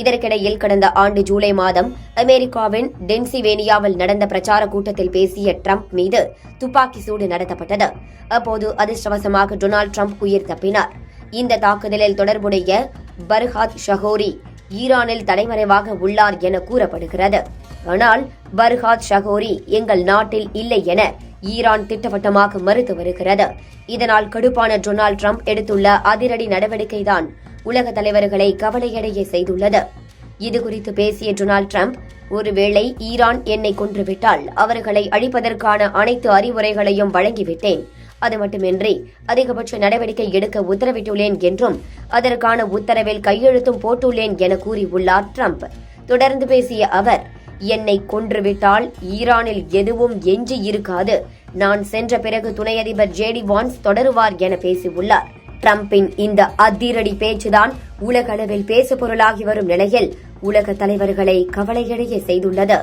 இதற்கிடையில் கடந்த ஆண்டு ஜூலை மாதம் அமெரிக்காவின் டென்சில்வேனியாவில் நடந்த பிரச்சார கூட்டத்தில் பேசிய டிரம்ப் மீது துப்பாக்கி சூடு நடத்தப்பட்டது. அப்போது அதிர்ஷ்டவசமாக டொனால்டு டிரம்ப் உயிர் தப்பினார். இந்த தாக்குதலில் தொடர்புடைய பர்ஹாத் ஷஹோரி ஈரானில் தலைமறைவாக உள்ளார் என கூறப்படுகிறது. ஆனால் பர்ஹாத் ஷஹோரி எங்கள் நாட்டில் இல்லை என ஈரான் திட்டவட்டமாக மறுத்து வருகிறது. இதனால் கடுப்பான டொனால்டு டிரம்ப் எடுத்துள்ள அதிரடி நடவடிக்கைதான் உலக தலைவர்களை கவலையடைய செய்துள்ளது. இதுகுறித்து பேசிய டொனால்டு டிரம்ப், ஒருவேளை ஈரான் என்னை கொன்றுவிட்டால் அவர்களை அழிப்பதற்கான அனைத்து அறிவுரைகளையும் வழங்கிவிட்டேன். அது மட்டுமின்றி அதிகபட்ச நடவடிக்கை எடுக்க உத்தரவிட்டுள்ளேன் என்றும் அதற்கான உத்தரவில் கையெழுத்தும் போட்டுள்ளேன் என கூறியுள்ளார் டிரம்ப். தொடர்ந்து பேசிய அவர், என்னை கொன்றுவிட்டால் ஈரானில் எதுவும் எஞ்சி இருக்காது. நான் சென்ற பிறகு துணை அதிபர் ஜேடி வான்ஸ் தொடருவார் என பேசியுள்ளார். டிரம்பின் இந்த அதிரடி பேச்சுதான் உலகளவில் பேசுபொருளாகி வரும் நிலையில் உலக தலைவர்களை கவலையடைய செய்துள்ளது.